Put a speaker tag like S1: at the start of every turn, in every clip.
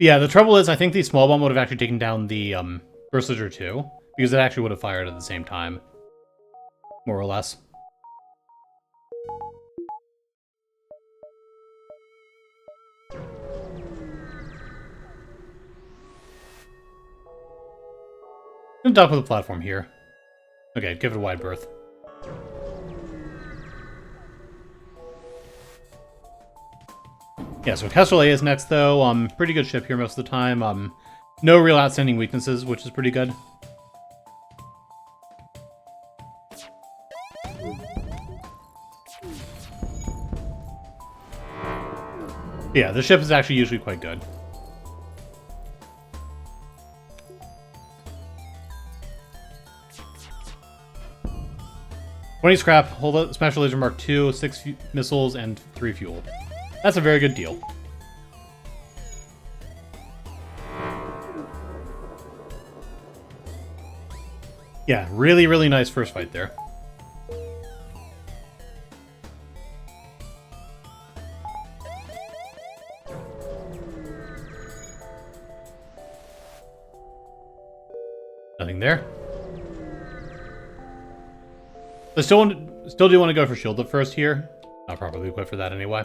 S1: Yeah, the trouble is, I think the small bomb would have actually taken down the Burst Laser too, because it actually would have fired at the same time, more or less. I'm gonna dock with a platform here. Okay, give it a wide berth. Yeah, so Kestrel A is next, though. Pretty good ship here most of the time. No real outstanding weaknesses, which is pretty good. Yeah, the ship is actually usually quite good. $20 scrap, hold up, Special Laser Mark II, 6 missiles, and 3 fuel. That's a very good deal. Yeah, really, really nice first fight there. Nothing there. I still do want to go for shield up first here. Not properly equipped for that anyway.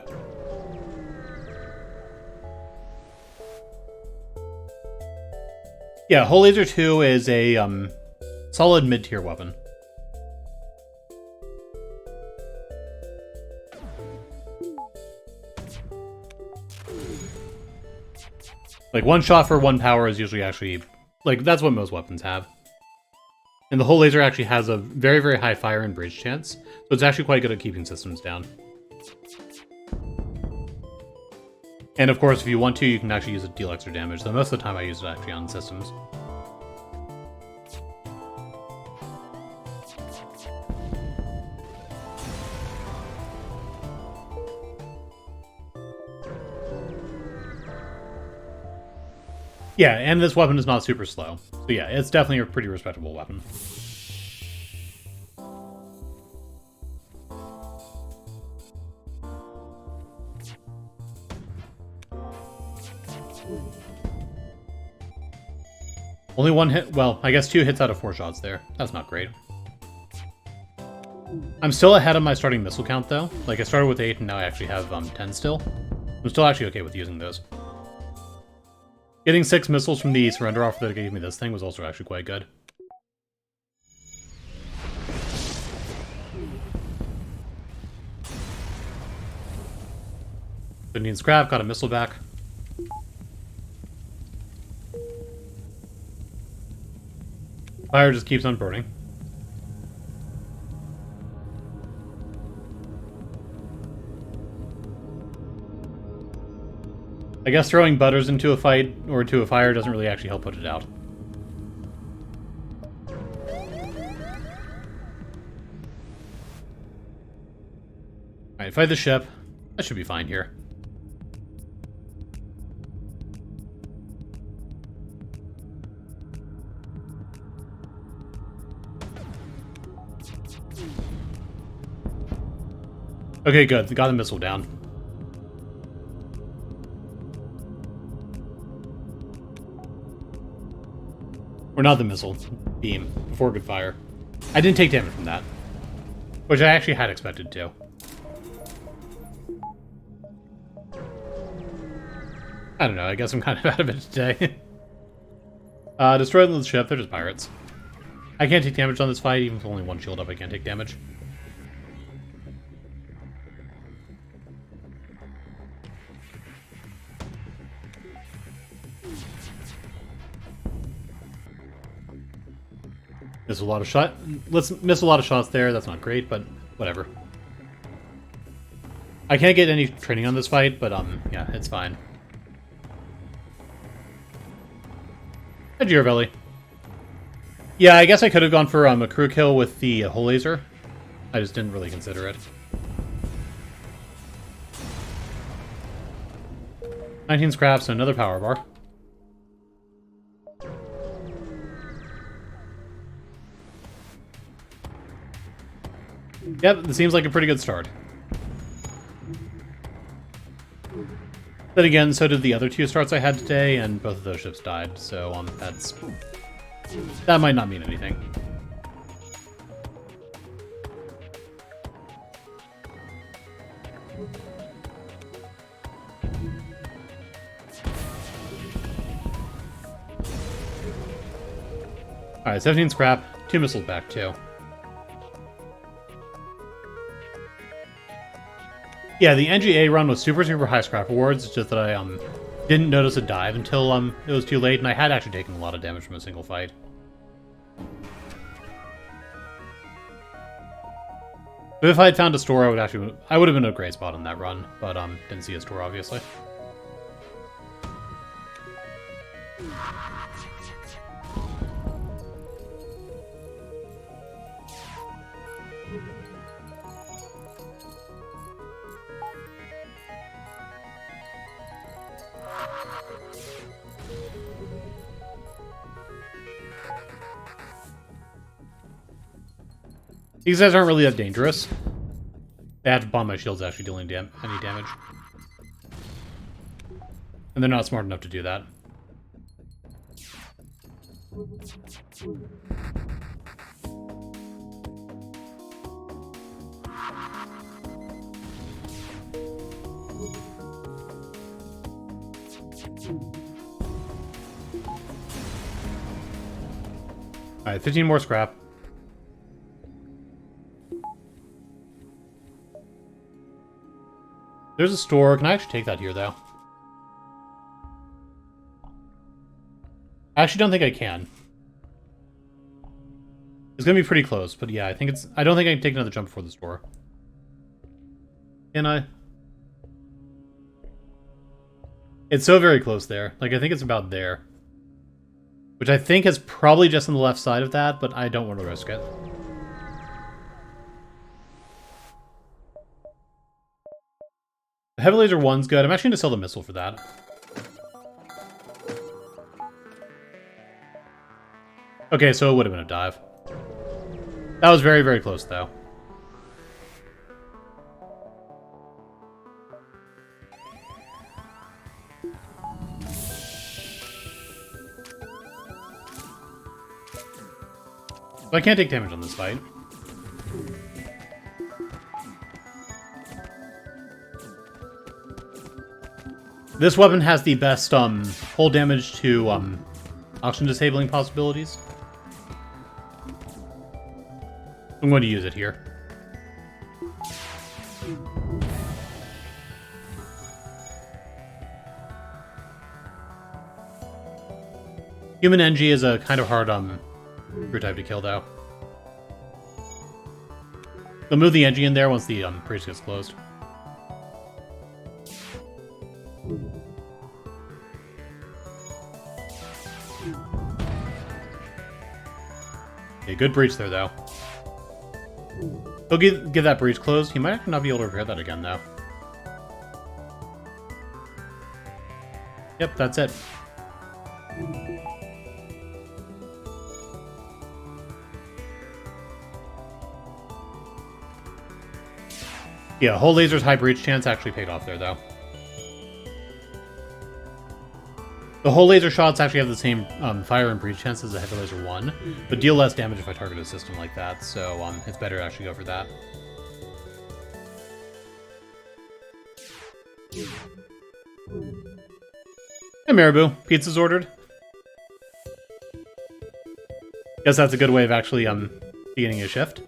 S1: Yeah, Hull Laser 2 is a solid mid-tier weapon. Like, 1 shot for 1 power is usually actually... Like, that's what most weapons have. And the Hull Laser actually has a very, very high fire and bridge chance, so it's actually quite good at keeping systems down. And of course, if you want to, you can actually use it to deal extra damage, though most of the time I use it actually on systems. Yeah, and this weapon is not super slow. So yeah, it's definitely a pretty respectable weapon. Only 1 hit, well, I guess 2 hits out of 4 shots there. That's not great. I'm still ahead of my starting missile count, though. Like, I started with 8, and now I actually have 10 still. I'm still actually okay with using those. Getting 6 missiles from the surrender offer that gave me this thing was also actually quite good. Didn't need scrap, got a missile back. Fire just keeps on burning. I guess throwing butters into a fight or into a fire doesn't really actually help put it out. Alright, fight the ship. That should be fine here. Okay, good. Got the missile down. Or not the missile. Beam. Before it could fire. I didn't take damage from that. Which I actually had expected to. I don't know, I guess I'm kind of out of it today. Destroy the ship, they're just pirates. I can't take damage on this fight, even with only 1 shield up, I can't take damage. Miss a lot of shot. Let's miss a lot of shots there. That's not great, but whatever. I can't get any training on this fight, but yeah, it's fine. Hi, Giravelli. Yeah, I guess I could have gone for a crew kill with the Hull Laser. I just didn't really consider it. 19 scraps, so another power bar. Yep, this seems like a pretty good start. Then again, so did the other 2 starts I had today, and both of those ships died, so that might not mean anything. Alright, 17 scrap, 2 missiles back too. Yeah, the NGA run was super high scrap rewards, it's just that I didn't notice a dive until it was too late, and I had actually taken a lot of damage from a single fight. But if I had found a store, I would have been in a great spot on that run, but didn't see a store obviously. These guys aren't really that dangerous. They have to bomb my shields actually dealing any damage. And they're not smart enough to do that. Alright, 15 more scrap. There's a store. Can I actually take that here, though? I actually don't think I can. It's gonna be pretty close, but yeah, I don't think I can take another jump before the store. Can I? It's so very close there. Like, I think it's about there. Which I think is probably just on the left side of that, but I don't want to risk it. The Heavy Laser 1's good. I'm actually going to sell the missile for that. Okay, so it would have been a dive. That was very, very close, though. So I can't take damage on this fight. This weapon has the best hull damage to oxygen disabling possibilities. I'm going to use it here. Human NG is a kind of hard crew type to kill, though. They'll move the NG in there once the breach gets closed. Okay, good breach there, though. He'll get that breach closed. He might not be able to repair that again, though. Yep, that's it. Yeah, whole laser's high breach chance actually paid off there, though. The whole laser shots actually have the same fire and breach chance as the heavy laser 1, but deal less damage if I target a system like that, so it's better to actually go for that. Hey Marabou, pizza's ordered. Guess that's a good way of actually beginning a shift.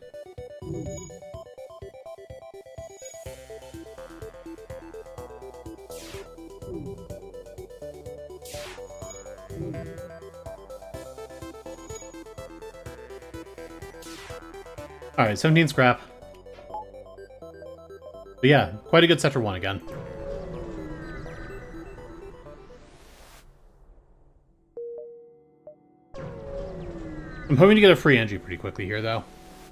S1: Alright, 17 scrap. But yeah, quite a good Sector 1 again. I'm hoping to get a free NG pretty quickly here, though.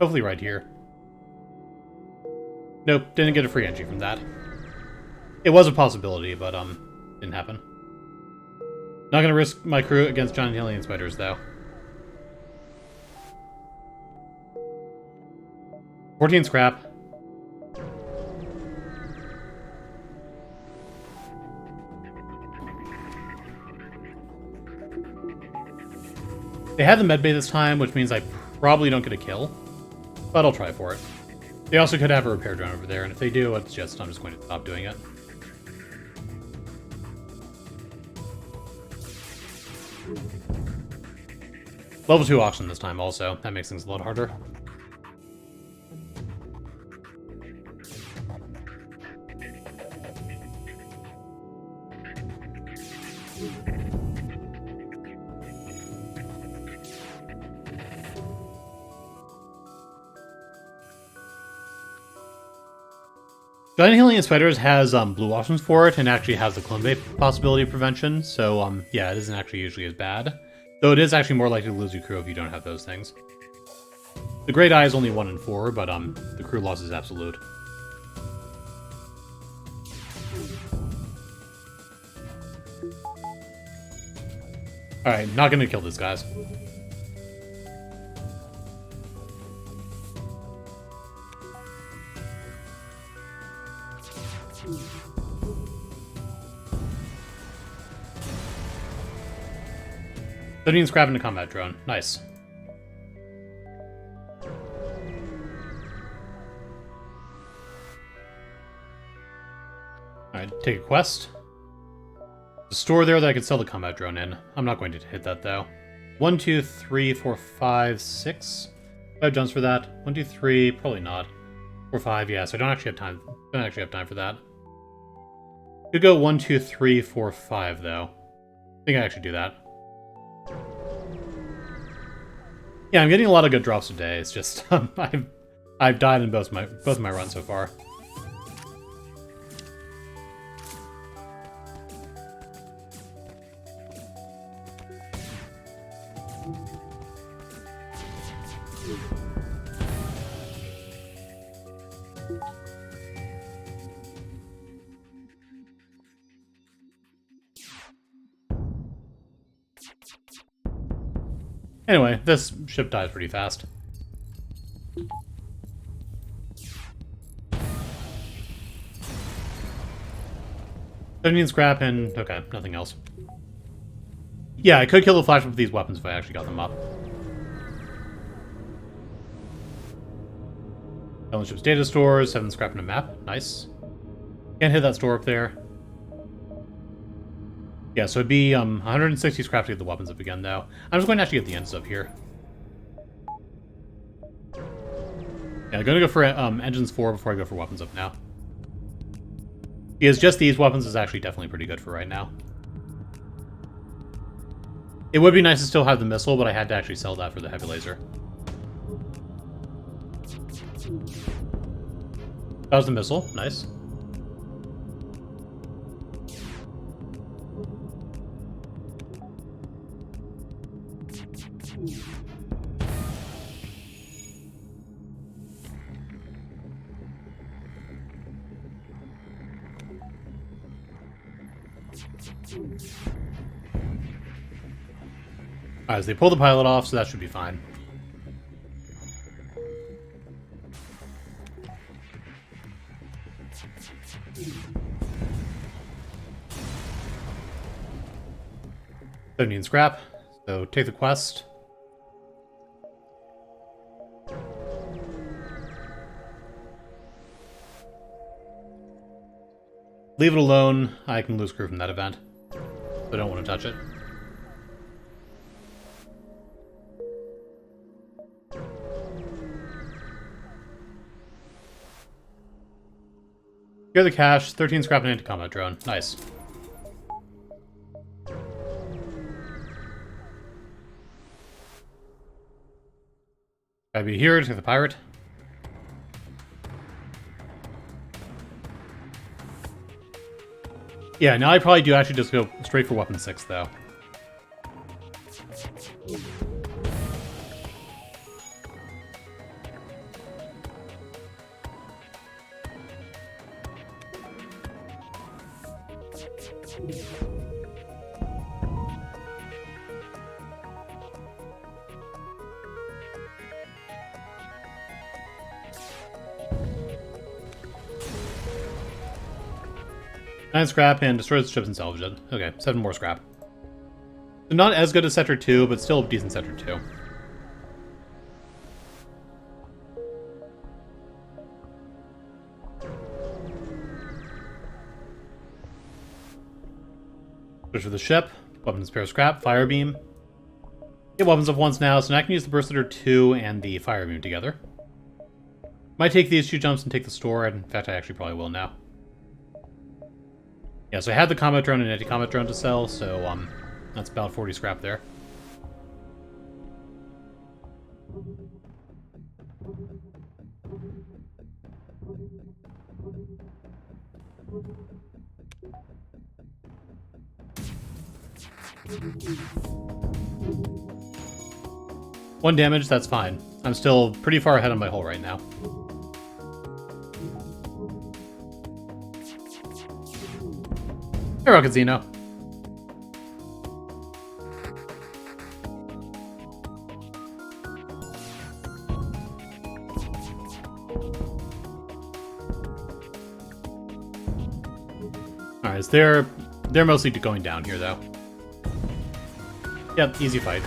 S1: Hopefully right here. Nope, didn't get a free NG from that. It was a possibility, but didn't happen. Not gonna risk my crew against giant alien spiders, though. 14 scrap. They had the medbay this time, which means I probably don't get a kill, but I'll try for it. They also could have a repair drone over there, and if they do, I'm just going to stop doing it. Level 2 auction this time also. That makes things a lot harder. Giant Alien Spiders has blue options for it, and actually has the clone vape possibility prevention, so yeah, it isn't actually usually as bad. Though it is actually more likely to lose your crew if you don't have those things. The Great Eye is only 1 in 4, but the crew loss is absolute. Alright, not gonna kill these guys. That means grabbing a combat drone. Nice. Alright, take a quest. There's a store there that I can sell the combat drone in. I'm not going to hit that, though. 1, 2, 3, 4, 5, 6. 5 jumps for that. 1, 2, 3, probably not. 4, 5, yeah, so I don't actually have time. Don't actually have time for that. Could go 1, 2, 3, 4, 5, though. I think I actually do that. Yeah, I'm getting a lot of good drops today. It's just I've died in both my runs so far. Anyway, this ship dies pretty fast. Scrap and... okay, nothing else. Yeah, I could kill the Flash with these weapons if I actually got them up. Island ship's data stores, 7 scrap and a map. Nice. Can't hit that store up there. Yeah, so it'd be 160 scrap to get the weapons up again, though. I'm just going to actually get the ends up here. Yeah, I'm going to go for engines 4 before I go for weapons up now. Because just these weapons is actually definitely pretty good for right now. It would be nice to still have the missile, but I had to actually sell that for the heavy laser. That was the missile. Nice. Alright, so they pull the pilot off, so that should be fine. Don't need scrap, so take the quest. Leave it alone. I can lose crew from that event, so I don't want to touch it. Here the cash, 13 scrap and anti-combat drone. Nice. Gotta be here to take the pirate. Yeah, now I probably do actually just go straight for weapon 6, though. Nine scrap and destroys the ships and salvage it. Okay, 7 more scrap. So not as good as Sector 2, but still a decent Sector 2. Switch for the ship. Weapons pair scrap, fire beam. Get weapons up once now, so now I can use the burst leader 2 and the fire beam together. Might take these 2 jumps and take the store, and in fact I actually probably will now. Yeah, so I had the combat drone and anti-combat drone to sell, so that's about 40 scrap there. One damage, that's fine. I'm still pretty far ahead on my hull right now. Hey, Rocket Xeno. Alright, so they're mostly going down here, though. Yep, easy fight.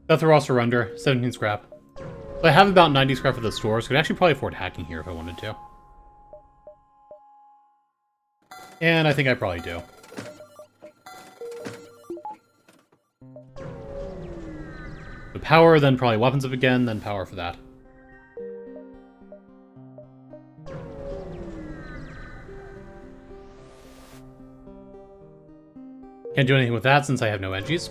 S1: Death Raw Surrender, 17 scrap. So I have about 90 scrap for the stores. Could actually probably afford hacking here if I wanted to. And I think I probably do. The power, then probably weapons up again, then power for that. Can't do anything with that since I have no Engies.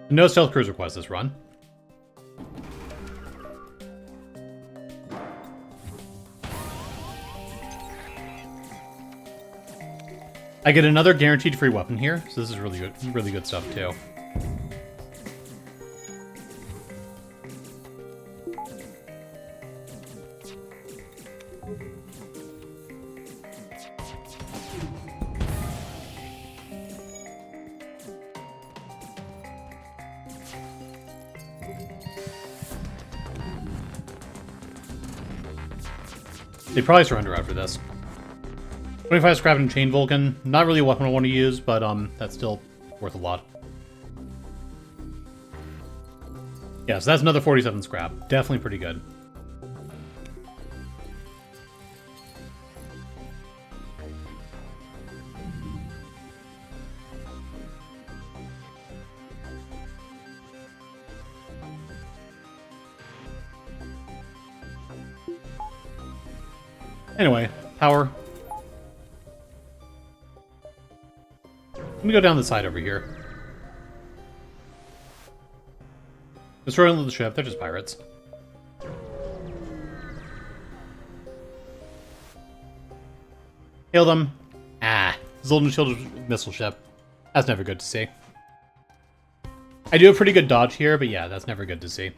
S1: No stealth cruiser quest this run. I get another guaranteed free weapon here, so this is really good stuff too. They probably surrender after this. 25 scrap and Chain Vulcan. Not really a weapon I want to use, but that's still worth a lot. Yeah, so that's another 47 scrap. Definitely pretty good. Anyway, power. Let me go down the side over here. Destroying the ship, they're just pirates. Hail them. Ah, Zoltan Shield missile ship. That's never good to see. I do a pretty good dodge here, but yeah, that's never good to see.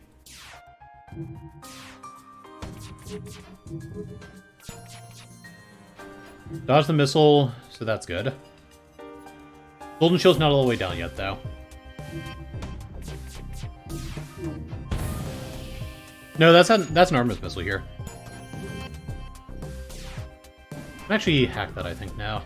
S1: Dodge the missile, so that's good. Golden Shield's not all the way down yet, though. No, that's an Artemis missile here. I can actually hack that, I think, now.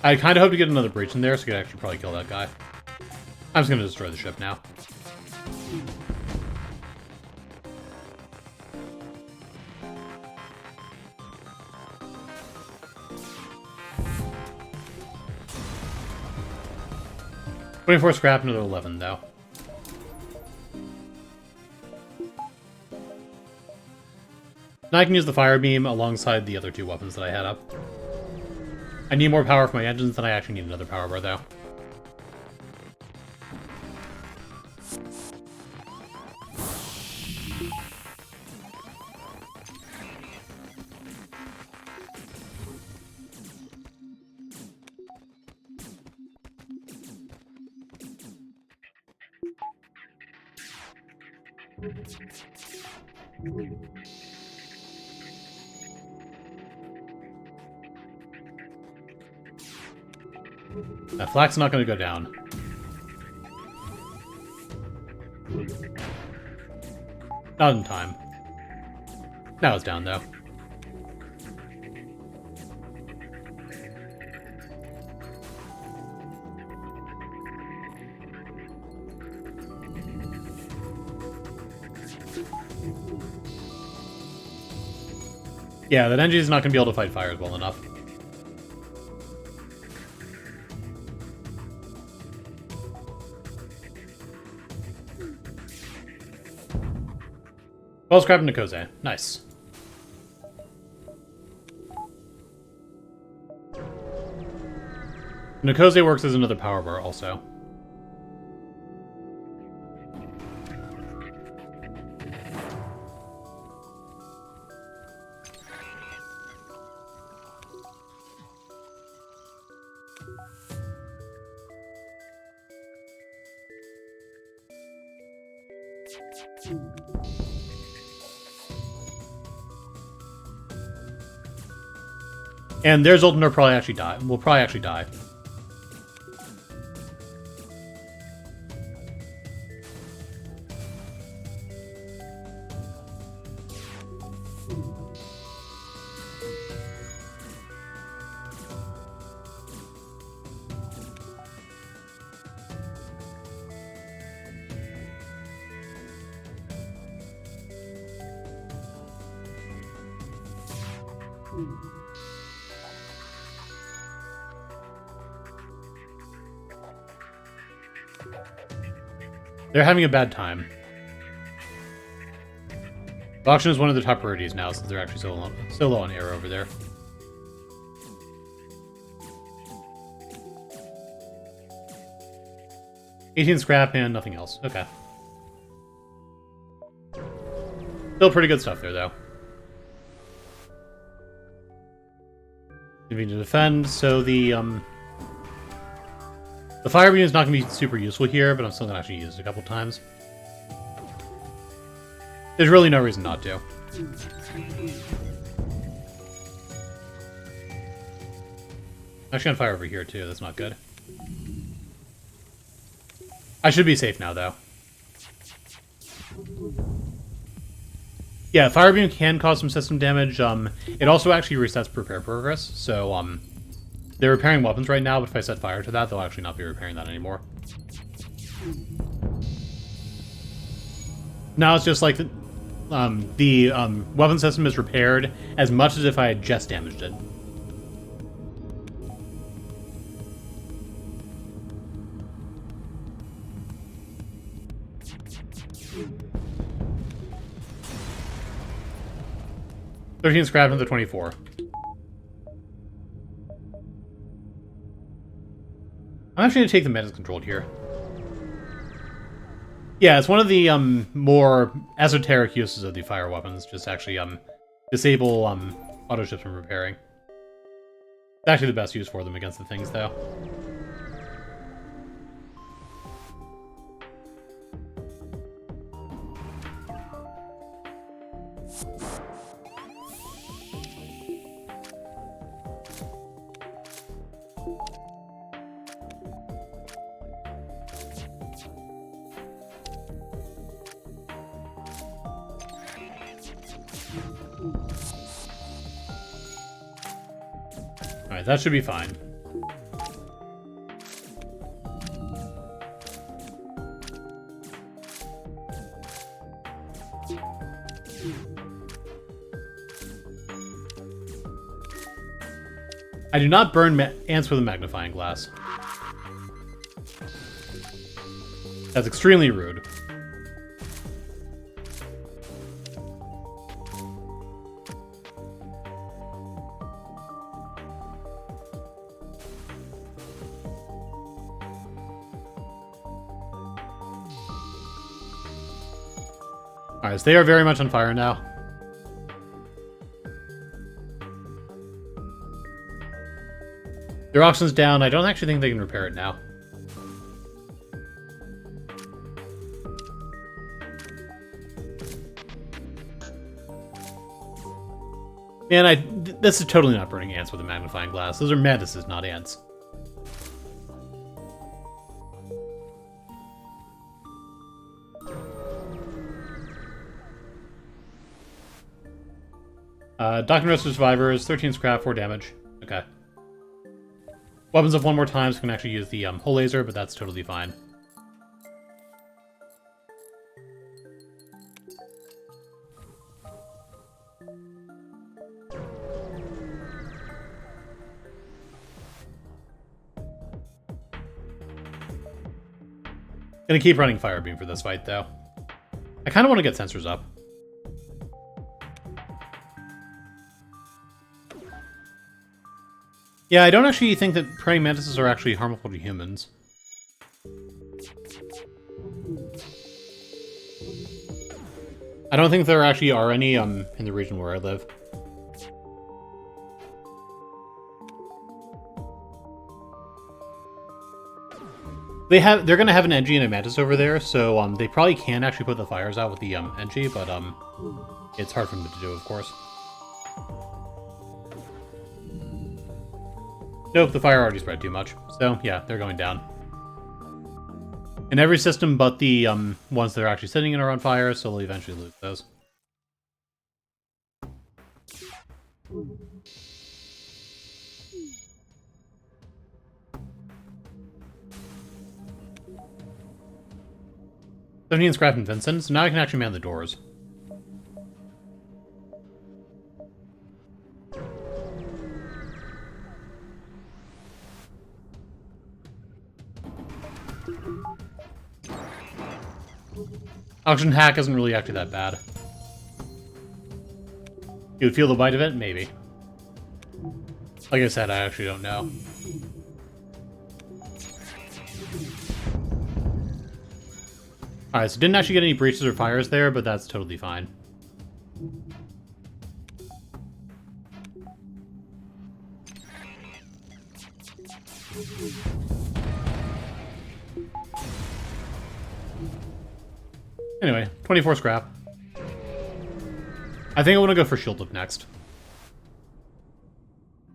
S1: I kind of hope to get another breach in there, so I could actually probably kill that guy. I'm just going to destroy the ship now. $24 scrap, another 11 though. Now I can use the fire beam alongside the other 2 weapons that I had up. I need more power for my engines than I actually need another power bar though. That flak's not going to go down. Not in time. Now it's down, though. Yeah, that Engie is not going to be able to fight fires well enough. Well, scrap Nikose. Nice. Nikose works as another power bar also. And their Zoltan will probably actually die. Will probably actually die. They're having a bad time. Auction is one of the top priorities now since they're actually so low on air over there. $18 scrap and nothing else. Okay. Still pretty good stuff there, though. Need to defend, so the fire beam is not going to be super useful here, but I'm still going to actually use it a couple times. There's really no reason not to. Actually on fire over here too, that's not good. I should be safe now though. Yeah, fire beam can cause some system damage. It also actually resets repair progress, so they're repairing weapons right now, but if I set fire to that, they'll actually not be repairing that anymore. Now it's just like the weapon system is repaired as much as if I had just damaged it. $13 scrap into 24. I'm actually going to take the metas controlled here. Yeah, it's one of the more esoteric uses of the fire weapons. Just actually disable auto ships from repairing. It's actually the best use for them against the things, though. Alright, that should be fine. I do not burn ants with a magnifying glass. That's extremely rude. Alright, so they are very much on fire now. Their auction's down. I don't actually think they can repair it now. Man, this is totally not burning ants with a magnifying glass. Those are mantises, not ants. Docking rest of survivors, 13 scrap, 4 damage. Okay. Weapons up one more time, so we can actually use the hull laser, but that's totally fine. Gonna keep running Fire Beam for this fight, though. I kind of want to get sensors up. Yeah, I don't actually think that praying mantises are actually harmful to humans. I don't think there actually are any in the region where I live. They're gonna have an NG and a mantis over there, so they probably can actually put the fires out with the NG, but it's hard for them to do, of course. Nope, the fire already spread too much. So yeah, they're going down. And every system but the ones that are actually sitting in are on fire, so we'll eventually lose those. $17 scrap and Vincent, so now I can actually man the doors. Oxygen hack isn't really actually that bad. You would feel the bite of it? Maybe. Like I said, I actually don't know. Alright, so didn't actually get any breaches or fires there, but that's totally fine. Anyway, 24 scrap. I think I want to go for shield up next.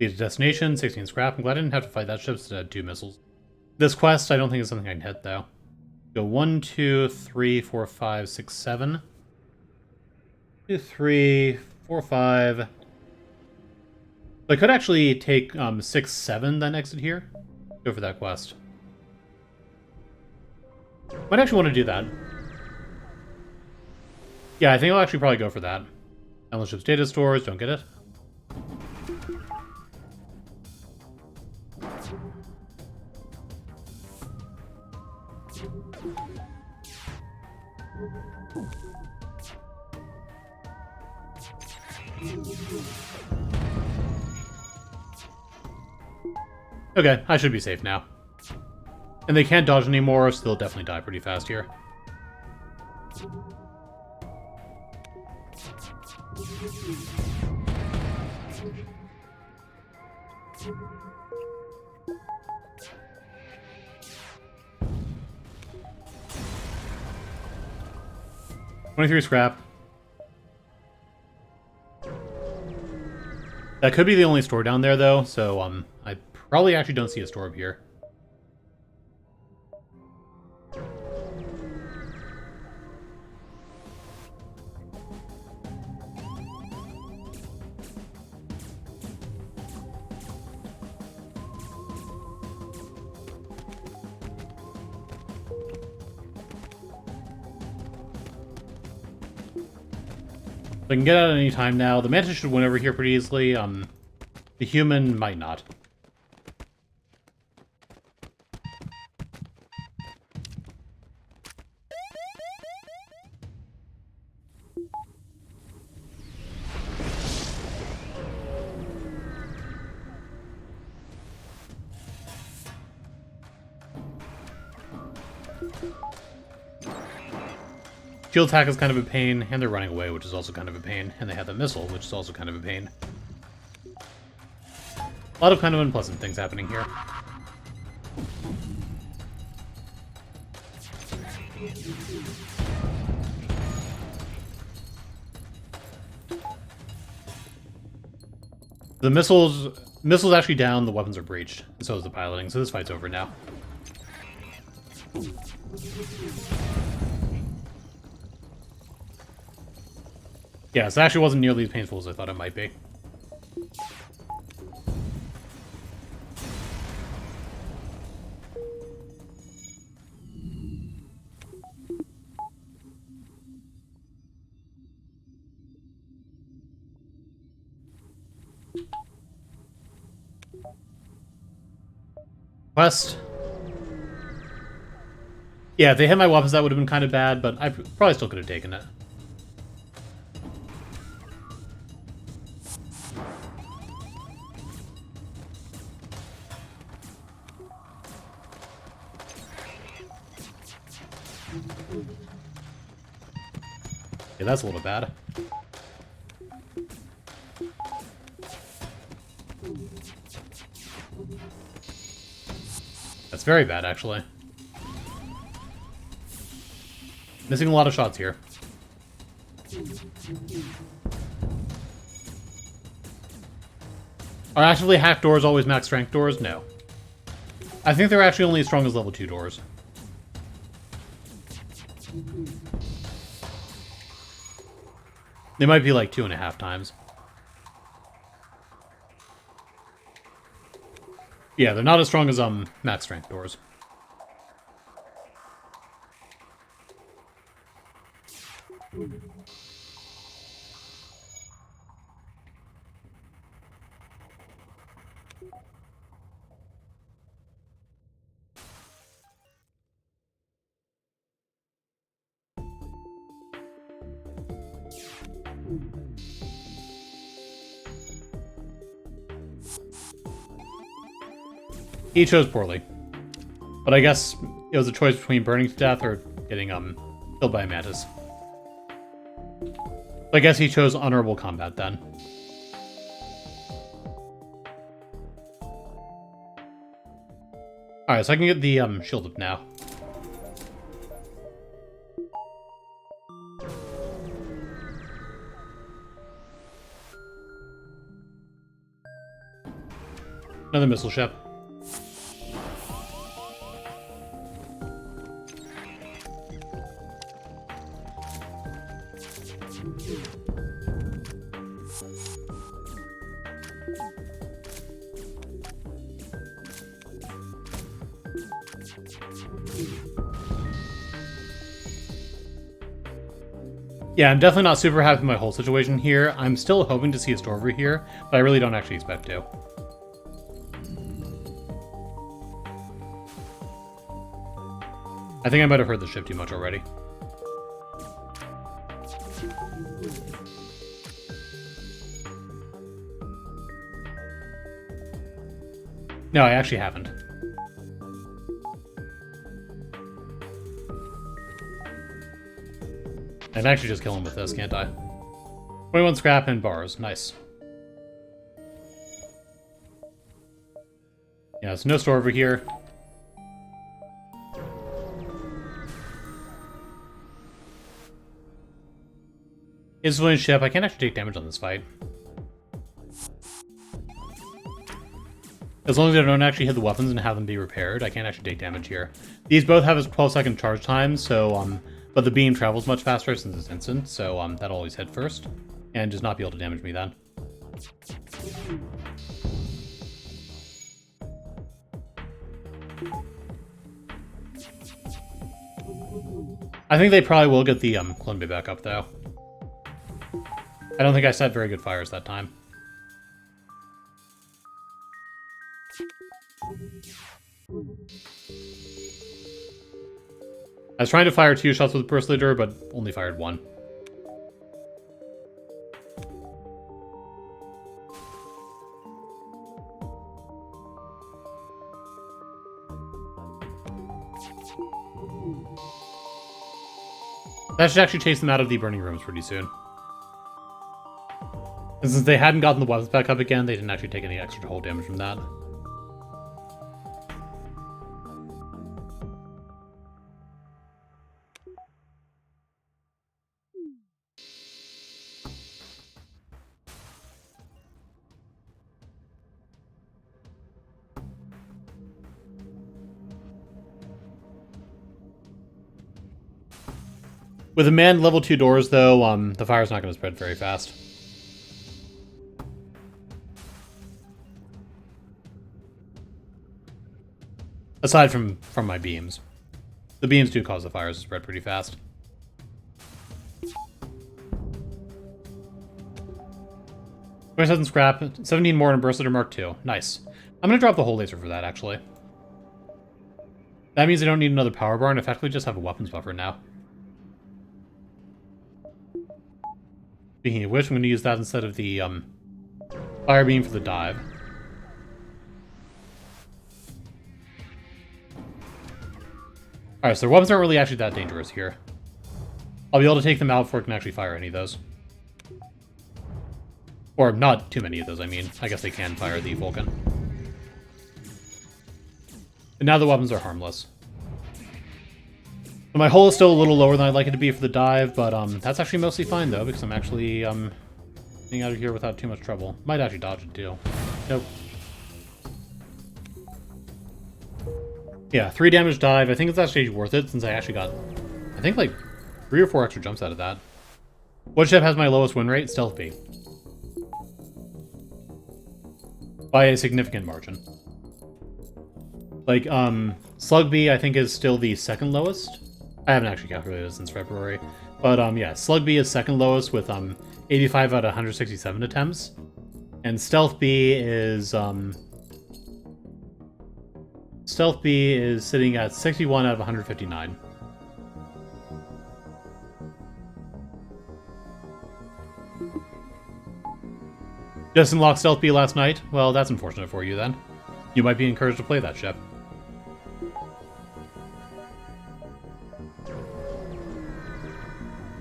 S1: Lead to destination, 16 scrap. I'm glad I didn't have to fight that ship instead of 2 missiles. This quest, I don't think is something I can hit, though. Go 1, 2, 3, 4, 5, 6, 7. 2, 3, 4, 5. So I could actually take 6, 7, then exit here. Go for that quest. Might actually want to do that. Yeah, I think I'll actually probably go for that. Endless ship's data stores, don't get it. Okay, I should be safe now. And they can't dodge anymore, so they'll definitely die pretty fast here. $23 scrap. That could be the only store down there, though, so I probably actually don't see a store up here. I can get out at any time now. The Mantis should win over here pretty easily. The human might not. Shield attack is kind of a pain, and they're running away, which is also kind of a pain. And they have the missile, which is also kind of a pain. A lot of kind of unpleasant things happening here. The missiles actually down, the weapons are breached, and so is the piloting, so this fight's over now. Yeah, so it actually wasn't nearly as painful as I thought it might be. Quest. Yeah, if they hit my weapons, that would have been kind of bad, but I probably still could have taken it. Yeah, that's a little bad. That's very bad, actually. Missing a lot of shots here. Are actively hacked doors always max strength doors? No. I think they're actually only as strong as level 2 doors. They might be like 2.5 times. Yeah, they're not as strong as max strength doors. He chose poorly. But I guess it was a choice between burning to death or getting killed by a mantis. So I guess he chose honorable combat then. Alright, so I can get the shield up now. Another missile ship. Yeah, I'm definitely not super happy with my whole situation here. I'm still hoping to see a store over here, but I really don't actually expect to. I think I might have heard the ship too much already. No, I actually haven't. I can actually just kill him with this, can't I? 21 scrap and bars. Nice. Yeah, there's no store over here. It's a civilian ship. I can't actually take damage on this fight. As long as I don't actually hit the weapons and have them be repaired, I can't actually take damage here. These both have a 12-second charge time, so, but the beam travels much faster since it's instant, so, that'll always hit first, and just not be able to damage me then. I think they probably will get the, clone bay back up, though. I don't think I set very good fires that time. I was trying to fire 2 shots with Burst Leader, but only fired 1. That should actually chase them out of the burning rooms pretty soon. And since they hadn't gotten the weapons back up again, they didn't actually take any extra hull damage from that. With a manned level 2 doors, though, the fire's not going to spread very fast. Aside from my beams. The beams do cause the fires to spread pretty fast. Scrap, 17 more in Burst Laser Mark II. Nice. I'm going to drop the whole laser for that, actually. That means I don't need another power bar and effectively just have a weapons buffer now. Speaking of which, I'm going to use that instead of the fire beam for the dive. Alright, so the weapons aren't really actually that dangerous here. I'll be able to take them out before I can actually fire any of those. Or not too many of those, I mean. I guess they can fire the Vulcan. But now the weapons are harmless. So my hull is still a little lower than I'd like it to be for the dive, but that's actually mostly fine, though, because I'm actually getting out of here without too much trouble. Might actually dodge it, too. Nope. Yeah, 3 damage dive. I think it's actually worth it, since I actually got, I think, like, 3 or 4 extra jumps out of that. What ship has my lowest win rate? Stealth B. By a significant margin. Like, Slug B, I think, is still the second lowest. I haven't actually calculated it since February. But, yeah, Slug B is second lowest with, 85 out of 167 attempts. And Stealth B is, Stealth B is sitting at 61 out of 159. Just unlocked Stealth B last night? Well, that's unfortunate for you then. You might be encouraged to play that ship.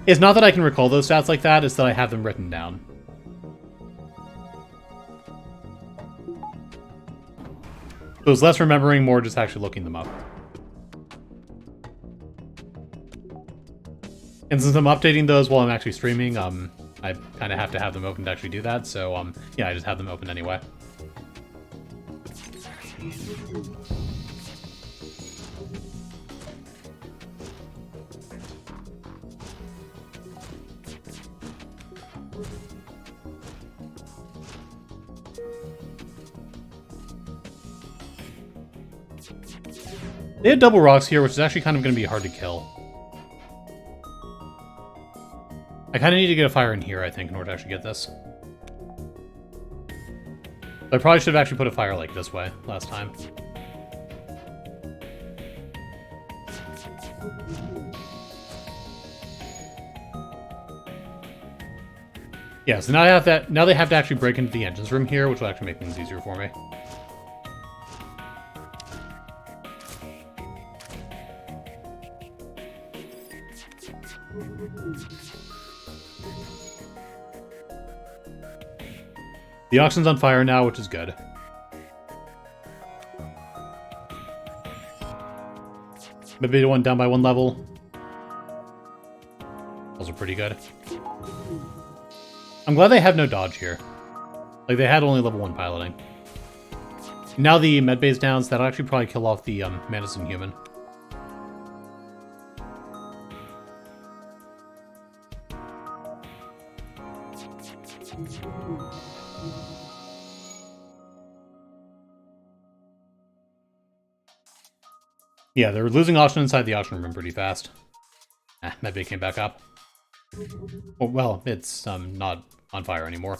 S1: It's not that I can recall those stats like that, it's that I have them written down. So it's less remembering, more just actually looking them up. And since I'm updating those while I'm actually streaming, I kind of have to have them open to actually do that, so, yeah, I just have them open anyway. They had double rocks here, which is actually kind of going to be hard to kill. I kind of need to get a fire in here, I think, in order to actually get this. I probably should have actually put a fire like this way last time. Yeah, so now I have that. Now they have to actually break into the engines room here, which will actually make things easier for me. The auction's on fire now, which is good. Maybe one down by 1 level. Those are pretty good. I'm glad they have no dodge here. Like, they had only level 1 piloting. Now the medbay's down, so that'll actually probably kill off the Madison human. Yeah, they're losing oxygen inside the oxygen room pretty fast. Medbay came back up. Oh, well, it's not on fire anymore.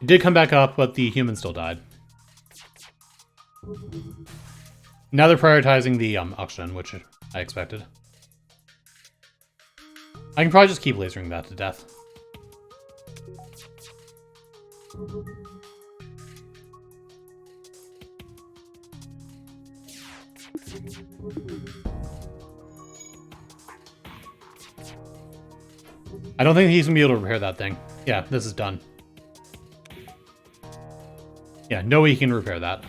S1: It did come back up, but the human still died. Now they're prioritizing the oxygen, which I expected. I can probably just keep lasering that to death. I don't think he's gonna be able to repair that thing. Yeah, this is done. Yeah, no way he can repair that.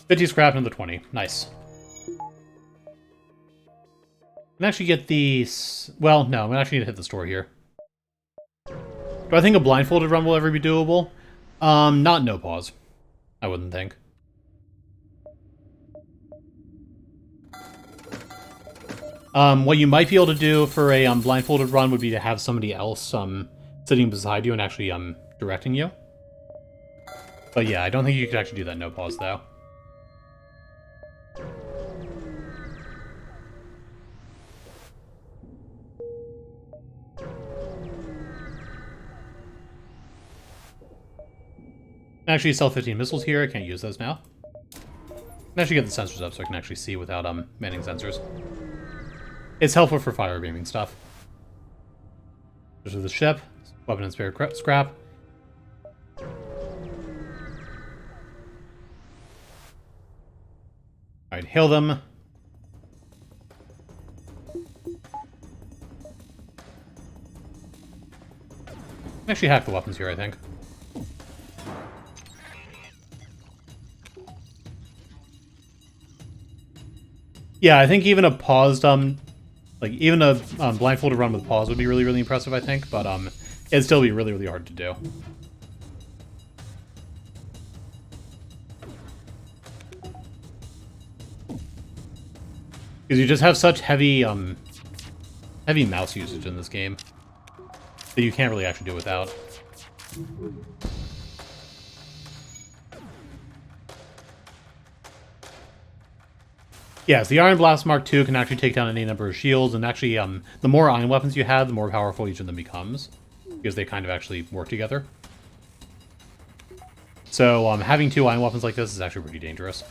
S1: $50 scrap, another 20. Nice. Can actually get the... Well, no, I'm actually gonna hit the store here. Do Do I think a blindfolded run will ever be doable? Not no pause. I wouldn't think. What you might be able to do for a blindfolded run would be to have somebody else sitting beside you and actually directing you. But yeah, I don't think you could actually do that no pause though. Actually sell 15 missiles here, I can't use those now. And actually get the sensors up so I can actually see without manning sensors. It's helpful for fire beaming stuff. There's the ship, weapon and spare scrap. Alright, hail them. Actually hack the weapons here, I think. Yeah, I think even a paused, even a blindfolded run with pause would be really, really impressive, I think, but it'd still be really, really hard to do. Because you just have such heavy, heavy mouse usage in this game that you can't really actually do without. Yes, the Iron Blast Mark II can actually take down any number of shields, and actually, the more iron weapons you have, the more powerful each of them becomes, because they kind of actually work together. So, having 2 iron weapons like this is actually pretty dangerous.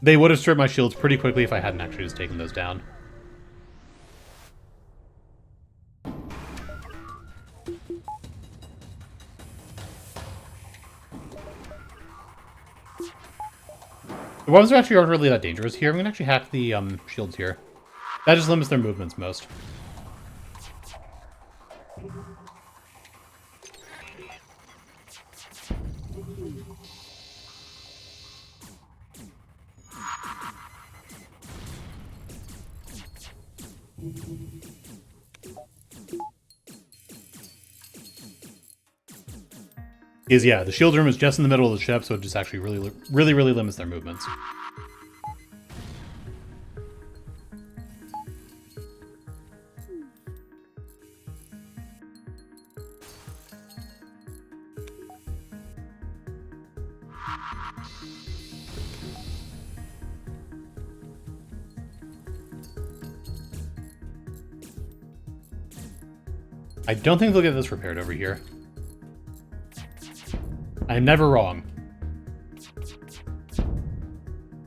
S1: They would have stripped my shields pretty quickly if I hadn't actually just taken those down. The weapons actually aren't really that dangerous here. I'm going to actually hack the shields here. That just limits their movements most. Yeah, the shield room is just in the middle of the ship, so it just actually really limits their movements. I don't think they'll get this repaired over here. I am never wrong.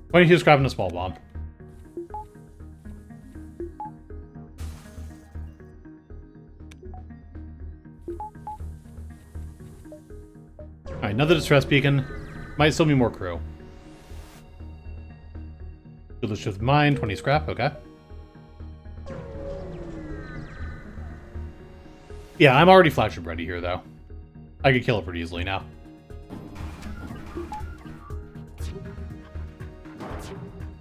S1: 22 scrap and a small bomb. Alright, another distress beacon. Might still be more crew. Let's shift mine, 20 scrap, okay. Yeah, I'm already flagship ready here, though. I could kill it pretty easily now.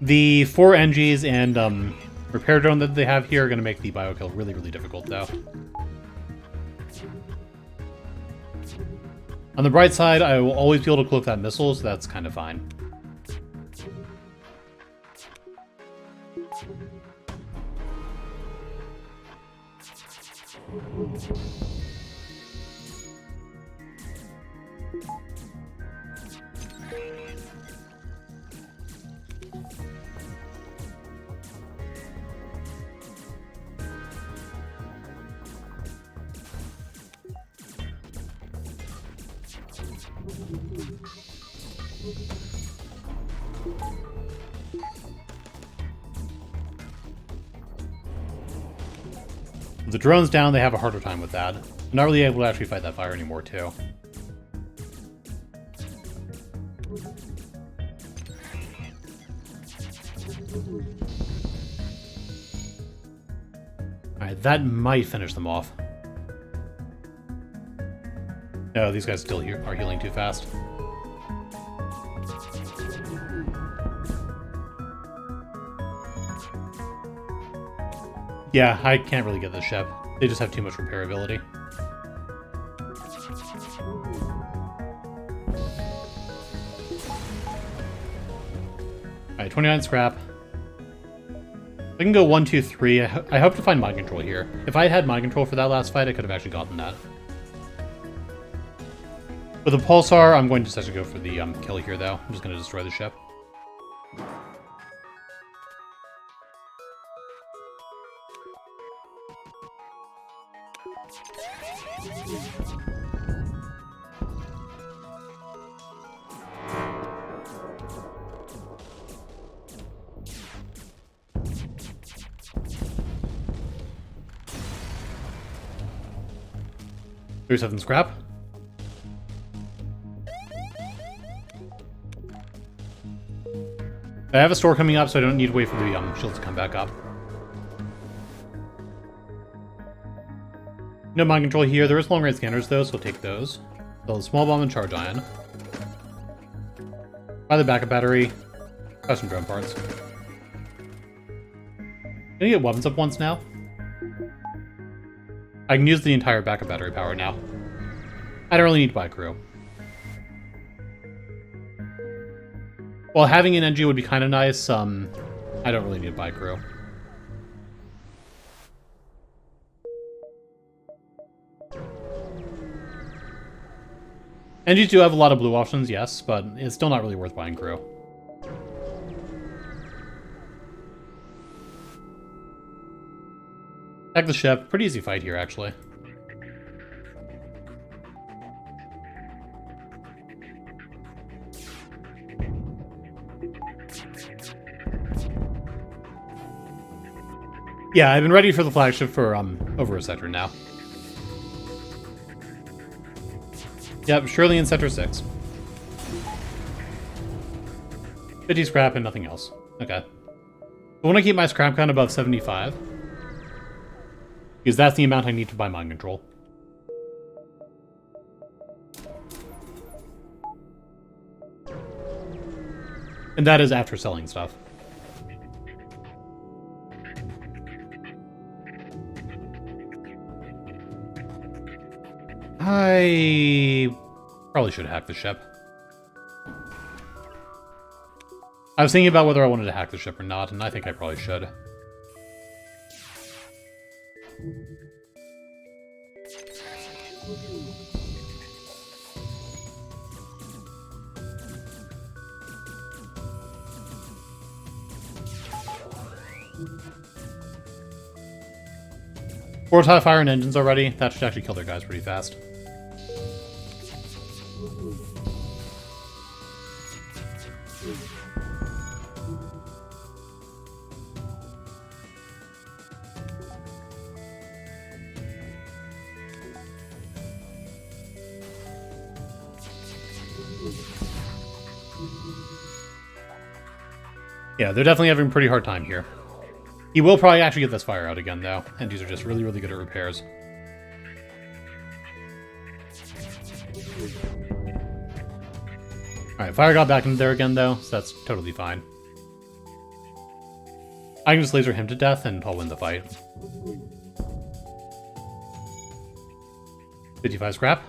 S1: The 4 NGs and repair drone that they have here are going to make the biokill really, really difficult, though. On the bright side, I will always be able to cloak that missile, so that's kind of fine. With the drones down, they have a harder time with that. I'm not really able to actually fight that fire anymore, too. Alright, that might finish them off. No, these guys still are healing too fast. Yeah, I can't really get the ship. They just have too much repairability. Alright, 29 scrap. I can go 1, 2, 3. I hope to find mind control here. If I had mind control for that last fight, I could have actually gotten that. With a pulsar, I'm going to just have to go for the kill here, though. I'm just going to destroy the ship. There's 7 scrap. I have a store coming up, so I don't need to wait for the shields to come back up. No mind control here. There is long-range scanners, though, so we'll take those. So the small bomb and charge ion. Buy the backup battery. Buy some drone parts. Can I get weapons up once now? I can use the entire backup battery power now. I don't really need to buy a crew. While having an NG would be kind of nice, I don't really need to buy a crew. NGs do have a lot of blue options, yes, but it's still not really worth buying crew. Attack the ship. Pretty easy fight here, actually. Yeah, I've been ready for the flagship for over a sector now. Yep, surely in Sector 6. 50 scrap and nothing else. Okay. I want to keep my scrap count above 75. Because that's the amount I need to buy mind control. And that is after selling stuff. I probably should hack the ship. I was thinking about whether I wanted to hack the ship or not, and I think I probably should. Four TIE fire and engines already. That should actually kill their guys pretty fast. Yeah, they're definitely having a pretty hard time here. He will probably actually get this fire out again, though, and these are just really, really good at repairs. Alright, fire got back into there again, though, so that's totally fine. I can just laser him to death, and I'll win the fight. 55 scrap.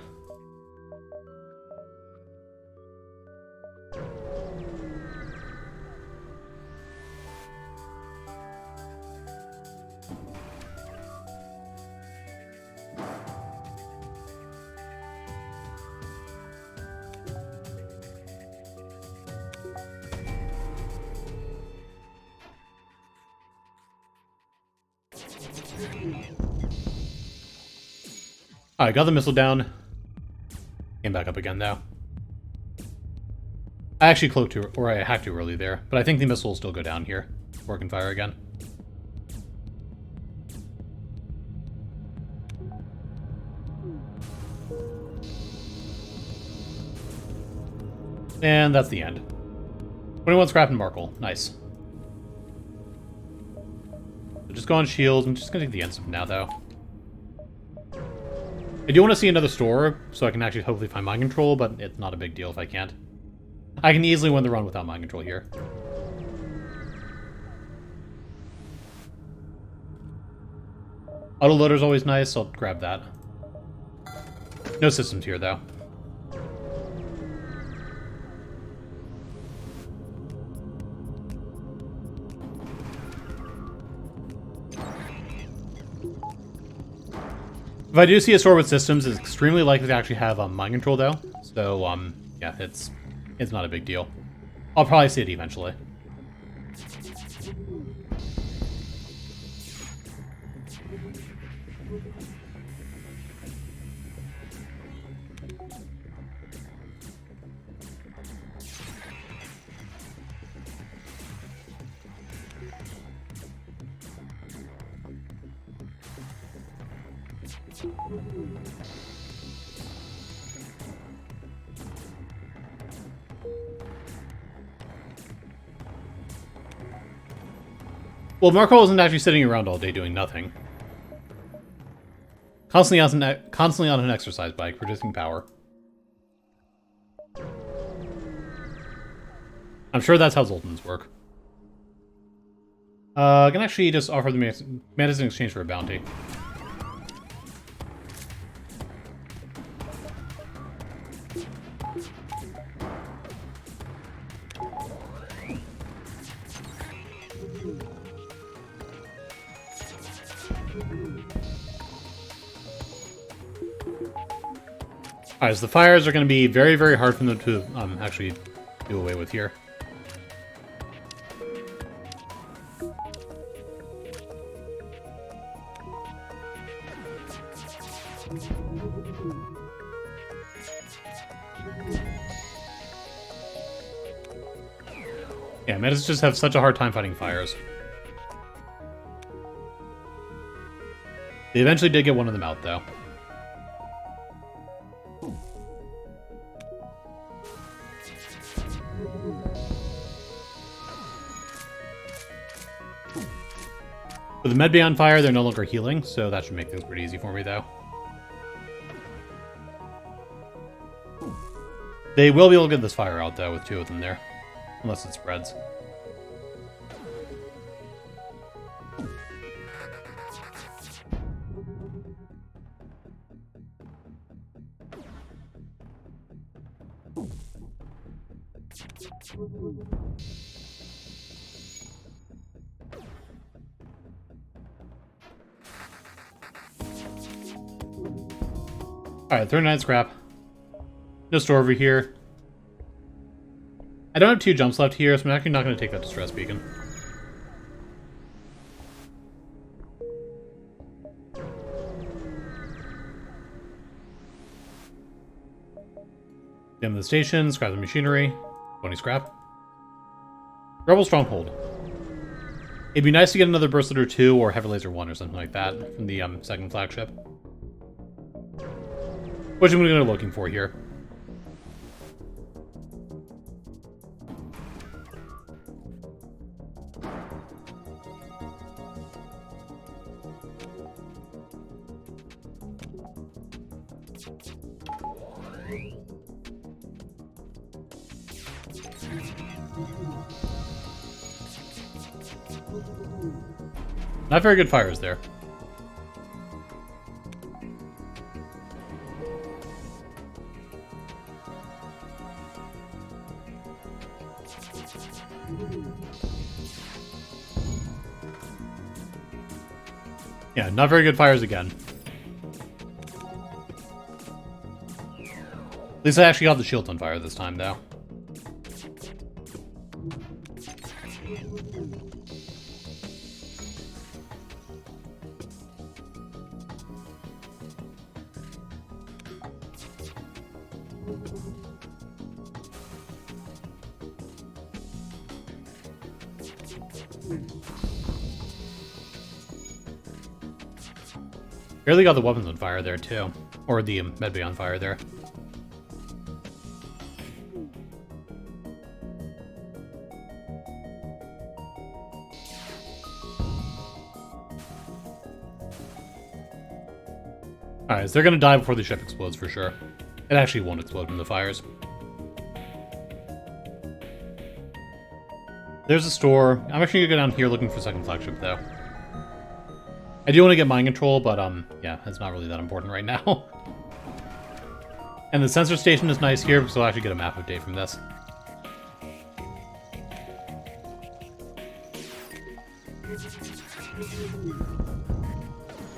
S1: Alright, got the missile down. Came back up again, though. I actually cloaked too, or I hacked too early there, but I think the missile will still go down here. Or can fire again. And that's the end. 21 scrap and Markle. Nice. So just go on shields. I'm just going to take the ensign now, though. I do want to see another store, so I can actually hopefully find mind control, but it's not a big deal if I can't. I can easily win the run without mind control here. Autoloader's always nice, so I'll grab that. No systems here, though. If I do see a store with systems, it's extremely likely to actually have mind control, though. So, yeah, it's not a big deal. I'll probably see it eventually. Well, Marco isn't actually sitting around all day doing nothing. Constantly on an exercise bike, producing power. I'm sure that's how Zoltans work. I can actually just offer the mantis in exchange for a bounty. Alright, so the fires are going to be very, very hard for them to actually do away with here. Yeah, Metas just have such a hard time fighting fires. They eventually did get one of them out, though. With the med bay on fire, they're no longer healing, so that should make things pretty easy for me, though. They will be able to get this fire out, though, with two of them there. Unless it spreads. Alright, 39 scrap. No store over here. I don't have 2 jumps left here, so I'm actually not going to take that distress beacon. Dim the station, scrap the machinery. 20 scrap. Rebel Stronghold. It'd be nice to get another Burstlet or 2, or Heavy Laser 1 or something like that from the second flagship. Which I'm going to go looking for here. Not very good fires there. Yeah, not very good fires again. At least I actually got the shields on fire this time, though. Barely got the weapons on fire there, too. Or the medbay on fire there. Alright, so they're gonna die before the ship explodes for sure. It actually won't explode from the fires. There's a store. I'm actually gonna go down here looking for second flagship, though. I do want to get mind control, but yeah, it's not really that important right now. And the sensor station is nice here because we'll actually get a map update from this.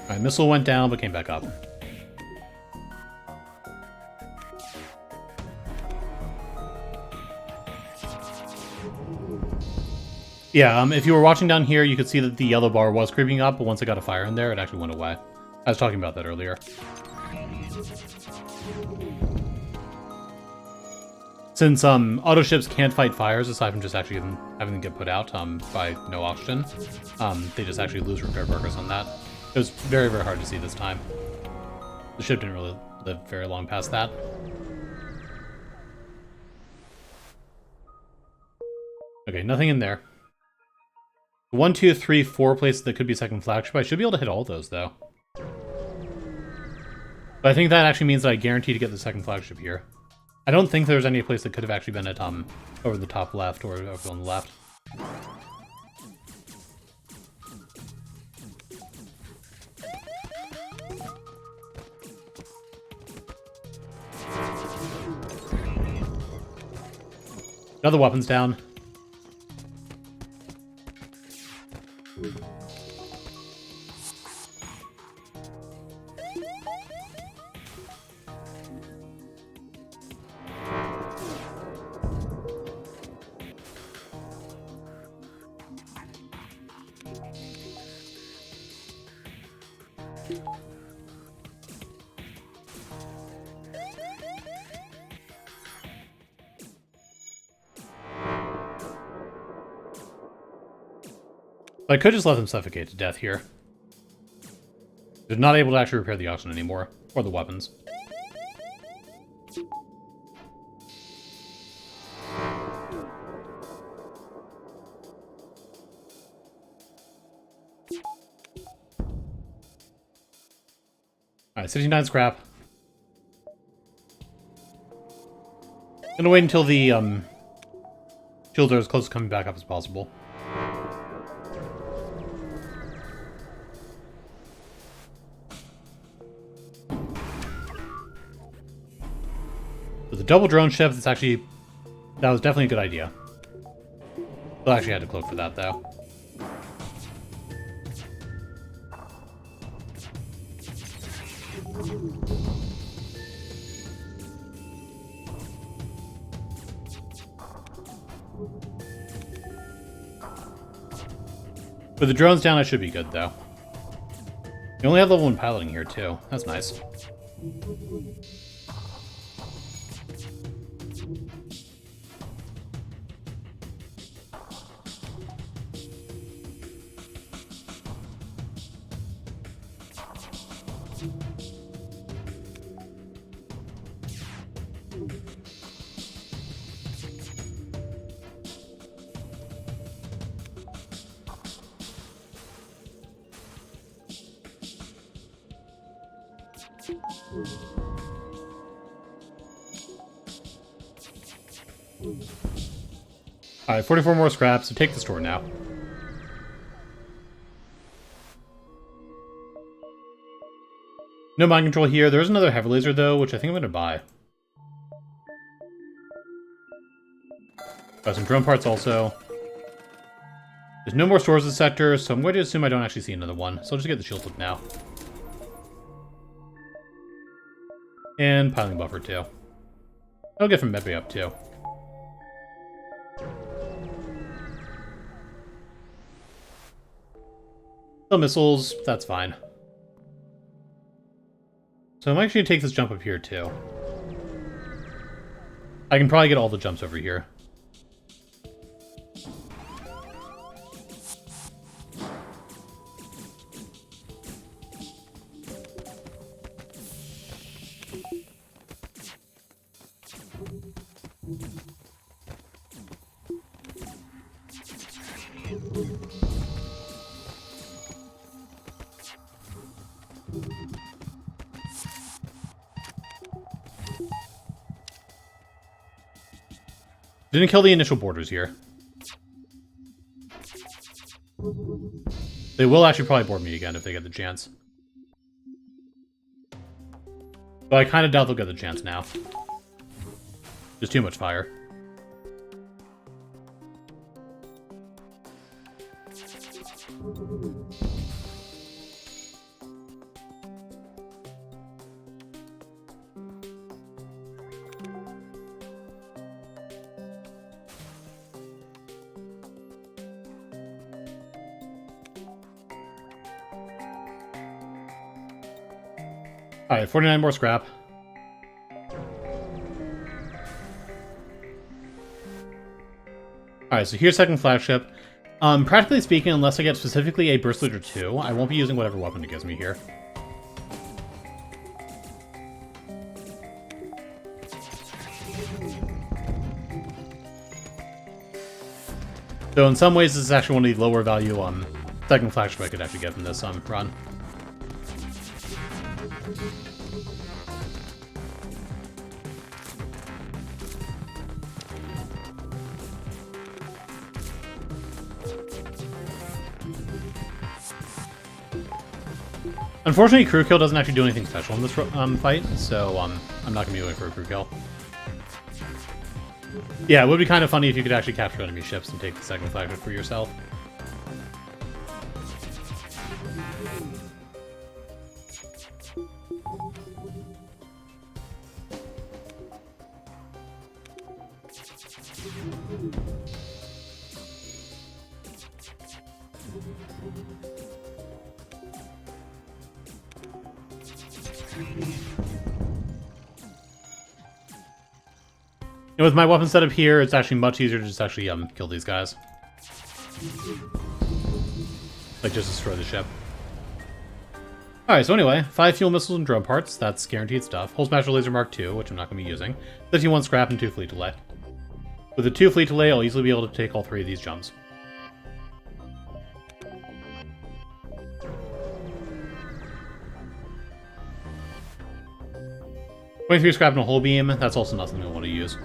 S1: Alright, missile went down but came back up. Yeah, if you were watching down here, you could see that the yellow bar was creeping up, but once I got a fire in there, it actually went away. I was talking about that earlier. Since auto ships can't fight fires aside from just actually having them get put out by no oxygen, they just actually lose repair progress on that. It was very, very hard to see this time. The ship didn't really live very long past that. Okay, nothing in there. 1, 2, 3, 4 places that could be second flagship. I should be able to hit all those, though. But I think that actually means that I guarantee to get the second flagship here. I don't think there's any place that could have actually been at over the top left or over on the left. Another weapon's down. I could just let them suffocate to death here. They're not able to actually repair the oxygen anymore, or the weapons. Alright, 69 scrap. Gonna wait until the shields are as close to coming back up as possible. With a double drone ship, that was definitely a good idea. Well, actually had to cloak for that, though. With the drones down, I should be good, though. You only have level 1 piloting here, too. That's nice. Alright, 44 more scraps, so take the store now. No mind control here. There is another heavy laser, though, which I think I'm going to buy. Got some drone parts also. There's no more stores in the sector, so I'm going to assume I don't actually see another one. So I'll just get the shield flip now. And piling buffer, too. I'll get from medbay up, too. Still missiles, that's fine. So I'm actually going to take this jump up here, too. I can probably get all the jumps over here. Didn't kill the initial borders here. They will actually probably board me again if they get the chance. But I kind of doubt they'll get the chance now. Just too much fire. Alright, 49 more scrap. Alright, so here's second flagship. Practically speaking, unless I get specifically a Burst Leader 2, I won't be using whatever weapon it gives me here. So in some ways, this is actually one of the lower value second flagship I could actually get from this run. Unfortunately, crew kill doesn't actually do anything special in this fight, so I'm not going to be going for a crew kill. Yeah, it would be kind of funny if you could actually capture enemy ships and take the second flagship for yourself. And with my weapon setup here, it's actually much easier to just actually kill these guys. Like, just destroy the ship. Alright, so anyway, 5 fuel missiles and drone parts, that's guaranteed stuff. Hull Smasher Laser Mark II, which I'm not going to be using. 51 scrap and 2 fleet delay. With a 2 fleet delay, I'll easily be able to take all 3 of these jumps. .3 scrap and a hull beam, that's also nothing I want to use.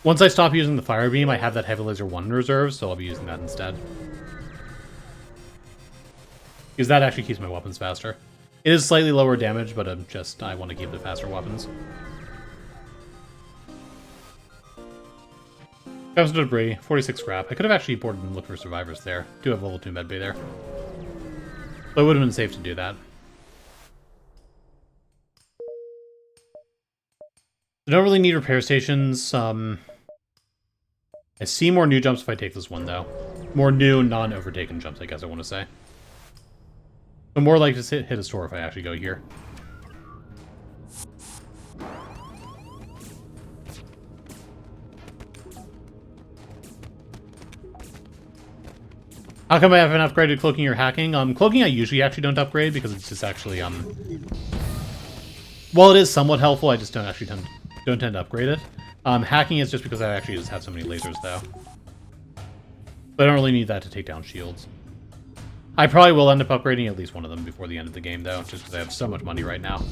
S1: Once I stop using the fire beam, I have that heavy laser 1 in reserve, so I'll be using that instead. Because that actually keeps my weapons faster. It is slightly lower damage, but I want to keep the faster weapons. Scraps of debris, 46 scrap. I could have actually boarded and looked for survivors there. Do have level 2 medbay there. But it would have been safe to do that. I don't really need repair stations. I see more new jumps if I take this one, though. More new, non-overtaken jumps, I guess I want to say. But more likely to hit a store if I actually go here. How come I haven't upgraded cloaking or hacking? Cloaking I usually actually don't upgrade because it's just actually, while it is somewhat helpful, I just don't tend to upgrade it. Hacking is just because I actually just have so many lasers, though. But I don't really need that to take down shields. I probably will end up upgrading at least one of them before the end of the game, though, just because I have so much money right now.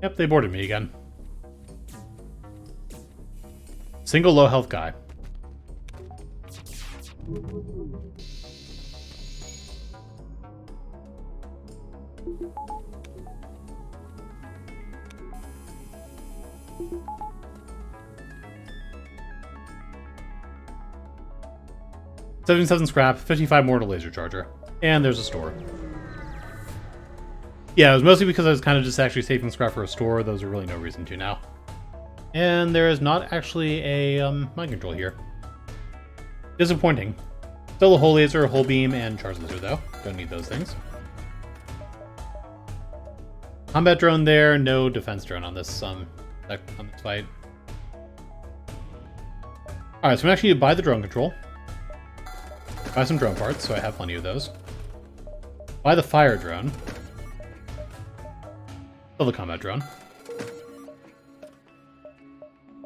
S1: Yep, they boarded me again. Single low health guy. $77 scrap, 55 more to laser charger. And there's a store. Yeah, it was mostly because I was kind of just actually saving scrap for a store. Those are really no reason to now. And there is not actually a mind control here. Disappointing. Still a hull laser, a hull beam, and charge laser though. Don't need those things. Combat drone there, no defense drone on this fight. Alright, so I'm actually going to buy the drone control. Buy some drone parts, so I have plenty of those. Buy the fire drone. Kill the combat drone.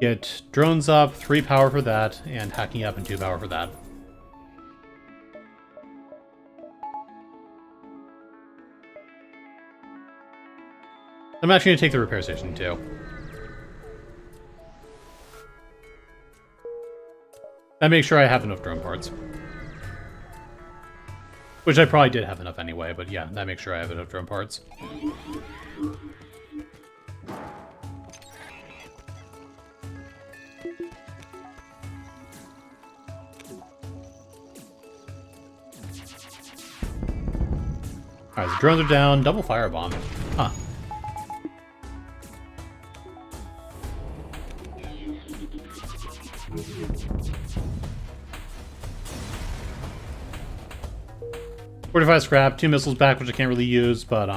S1: Get drones up, 3 power for that, and hacking up and 2 power for that. I'm actually going to take the repair station too. That makes sure I have enough drone parts. Which I probably did have enough anyway, but yeah, that makes sure I have enough drone parts. Alright, so drones are down, double firebomb. Huh. .45 scrap, 2 missiles back, which I can't really use, but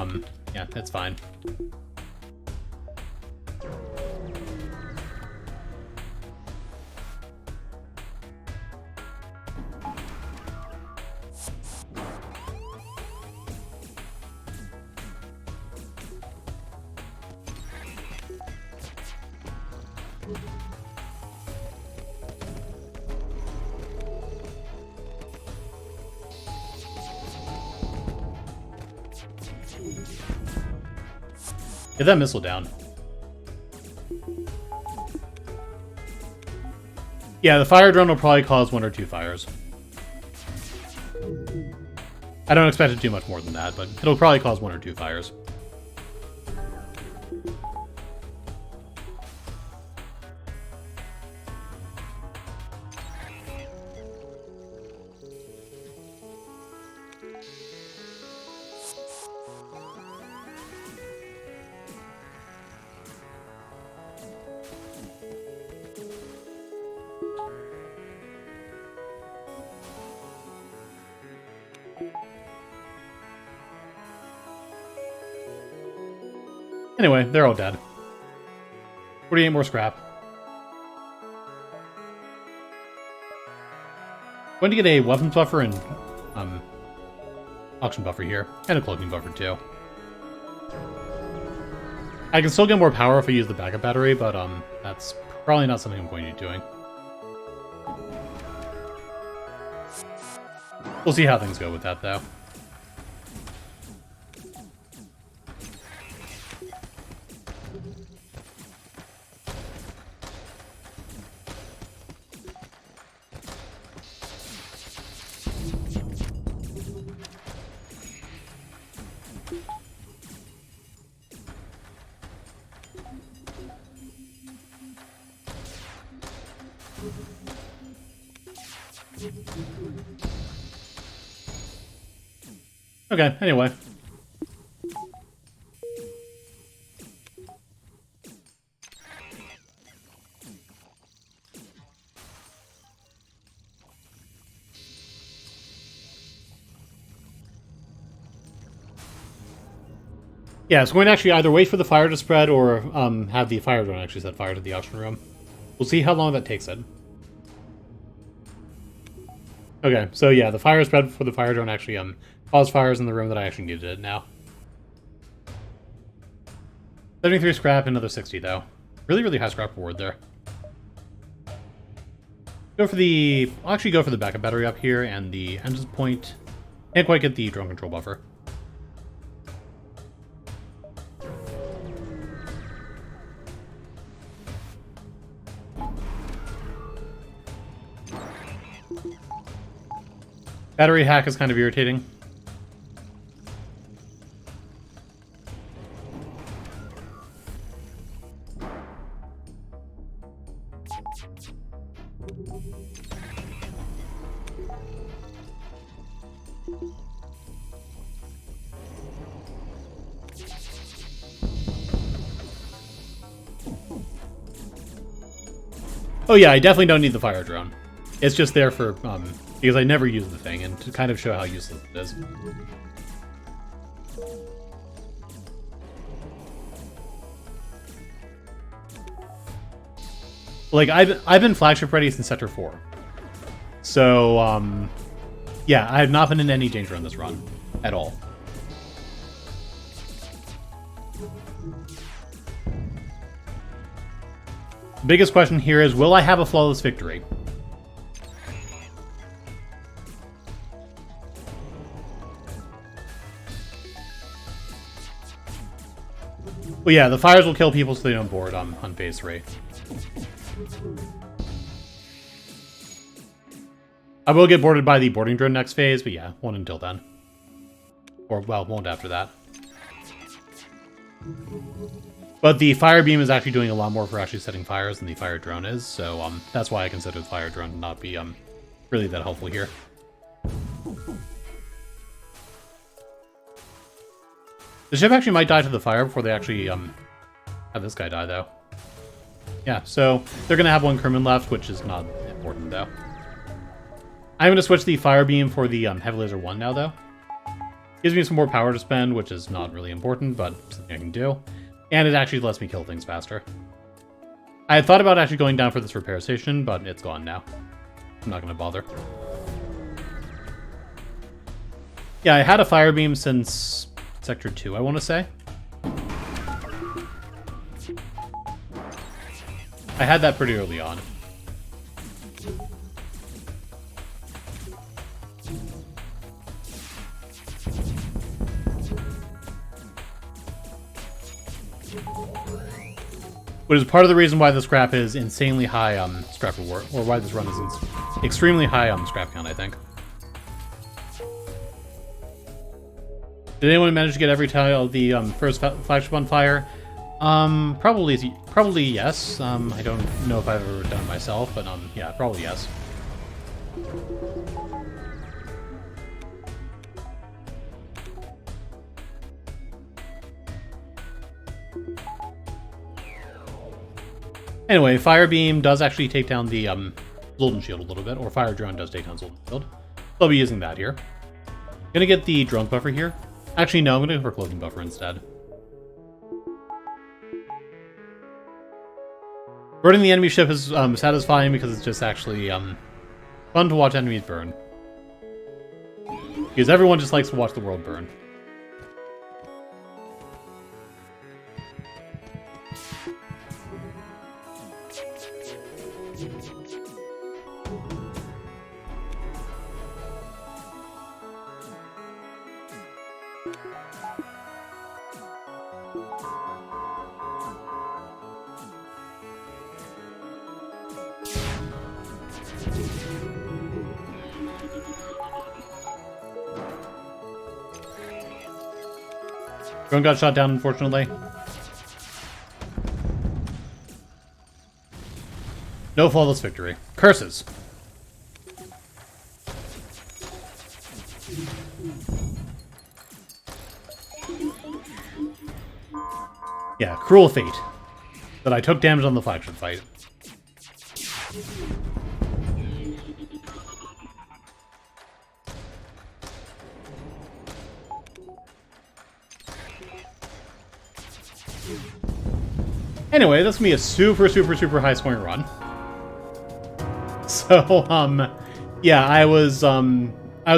S1: yeah, that's fine. Get that missile down. Yeah, the fire drone will probably cause 1 or 2 fires. I don't expect it to do much more than that, but it'll probably cause 1 or 2 fires. Anyway, they're all dead. 48 more scrap. Going to get a weapons buffer and auction buffer here, and a cloaking buffer too. I can still get more power if I use the backup battery, but that's probably not something I'm going to be doing. We'll see how things go with that though. Okay, anyway. Yeah, so we're going to actually either wait for the fire to spread or have the fire drone actually set fire to the auction room. We'll see how long that takes it. Okay, so yeah, the fire spread before the fire drone actually caused fires in the room that I actually needed it now. 73 scrap, another 60 though. Really, really high scrap reward there. I'll actually go for the backup battery up here and the engine point. Can't quite get the drone control buffer. Battery hack is kind of irritating. Oh yeah, I definitely don't need the fire drone. It's just there for, because I never use the thing, and to kind of show how useless it is. Like, I've been flagship ready since Sector 4. So, yeah, I have not been in any danger on this run. At all. The biggest question here is, will I have a flawless victory? Well, yeah, the fires will kill people so they don't board on phase 3. I will get boarded by the boarding drone next phase, but yeah, won't until then. Or, well, won't after that. But the fire beam is actually doing a lot more for actually setting fires than the fire drone is, so that's why I consider the fire drone to not be really that helpful here. The ship actually might die to the fire before they actually have this guy die, though. Yeah, so they're going to have one crewman left, which is not important, though. I'm going to switch the fire beam for the heavy laser 1 now, though. Gives me some more power to spend, which is not really important, but something I can do. And it actually lets me kill things faster. I had thought about actually going down for this repair station, but it's gone now. I'm not going to bother. Yeah, I had a fire beam since Sector 2, I want to say. I had that pretty early on. Which is part of the reason why the scrap is insanely high scrap reward, or why this run is extremely high scrap count, I think. Did anyone manage to get every tile of the first flagship on fire? Probably yes. I don't know if I've ever done it myself, but yeah, probably yes. Anyway, Fire Beam does actually take down the Zoltan Shield a little bit, or Fire Drone does take down Zoltan Shield. So I'll be using that here. I'm gonna get the drone buffer here. Actually, no, I'm gonna go for cloaking buffer instead. Burning the enemy ship is satisfying because it's just actually fun to watch enemies burn. Because everyone just likes to watch the world burn. Drone got shot down, unfortunately. No flawless victory. Curses. Yeah, cruel fate. That I took damage on the flagship fight. Anyway, that's gonna be a super high scoring run. So, yeah, I was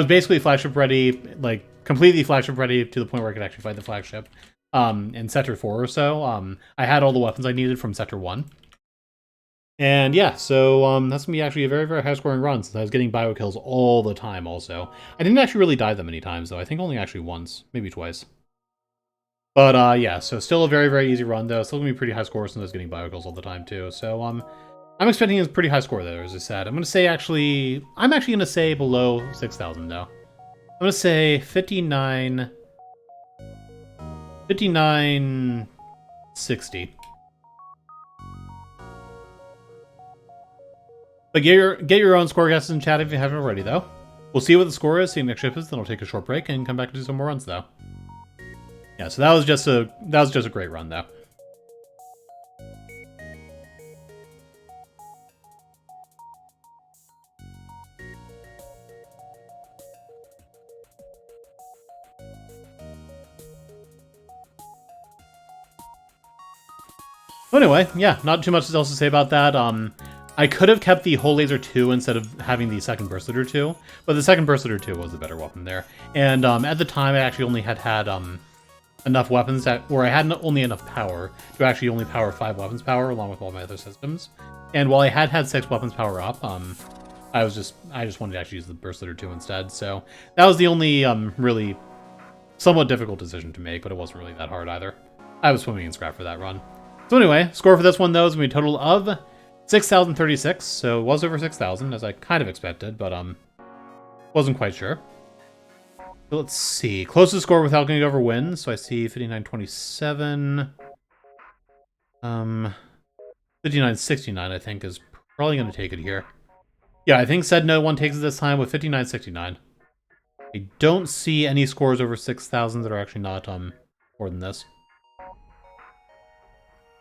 S1: basically flagship ready, like completely flagship ready to the point where I could actually fight the flagship. In Sector 4 or so. I had all the weapons I needed from Sector 1. And yeah, so that's gonna be actually a very high scoring run since I was getting bio kills all the time also. I didn't actually really die that many times though. I think only actually once, maybe twice. But yeah, so still a very easy run though. Still gonna be pretty high score since I was getting bio kills all the time too. So I'm expecting a pretty high score there, as I said. I'm actually gonna say below 6,000 though. I'm gonna say 5960. But get your own score guesses in chat if you haven't already though. We'll see what the score is, see what next ship is, then I'll take a short break and come back and do some more runs though. Yeah, so that was just a great run though. Anyway, yeah, not too much else to say about that. I could have kept the Hull Laser 2 instead of having the second Burst Leader 2, but the second Burst Leader 2 was the better weapon there. And at the time, I actually only had enough weapons where I had only enough power to actually only power 5 weapons power along with all my other systems. And while I had 6 weapons power up, I just wanted to actually use the Burst Litter 2 instead. So that was the only really somewhat difficult decision to make, but it wasn't really that hard either. I was swimming in scrap for that run. So anyway, score for this one though is going to be a total of 6,036. So it was over 6,000 as I kind of expected, but wasn't quite sure. So let's see. Closest score without going over wins. So I see 59.27. 59.69 I think is probably going to take it here. Yeah, I think said no one takes it this time with 59.69. I don't see any scores over 6,000 that are actually not more than this.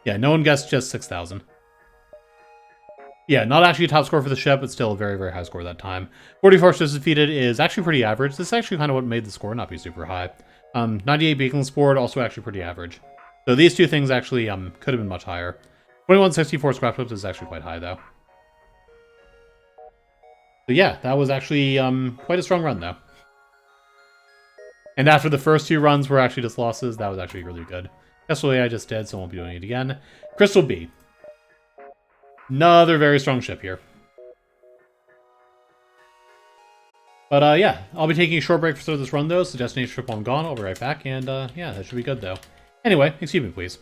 S1: Yeah, no one guessed just 6,000. Yeah, not actually a top score for the ship, but still a very, very high score that time. 44 ships defeated is actually pretty average. This is actually kind of what made the score not be super high. 98 beacon spored, also actually pretty average. So these two things actually could have been much higher. 2164 scrap ships is actually quite high, though. So yeah, that was actually quite a strong run, though. And after the first 2 runs were actually just losses, that was actually really good. Kestrel A I just did, so I won't be doing it again. Kestrel B. Another very strong ship here. But yeah, I'll be taking a short break for this run though, so destination trip while I'm gone. I'll be right back, and yeah, that should be good though. Anyway, excuse me please.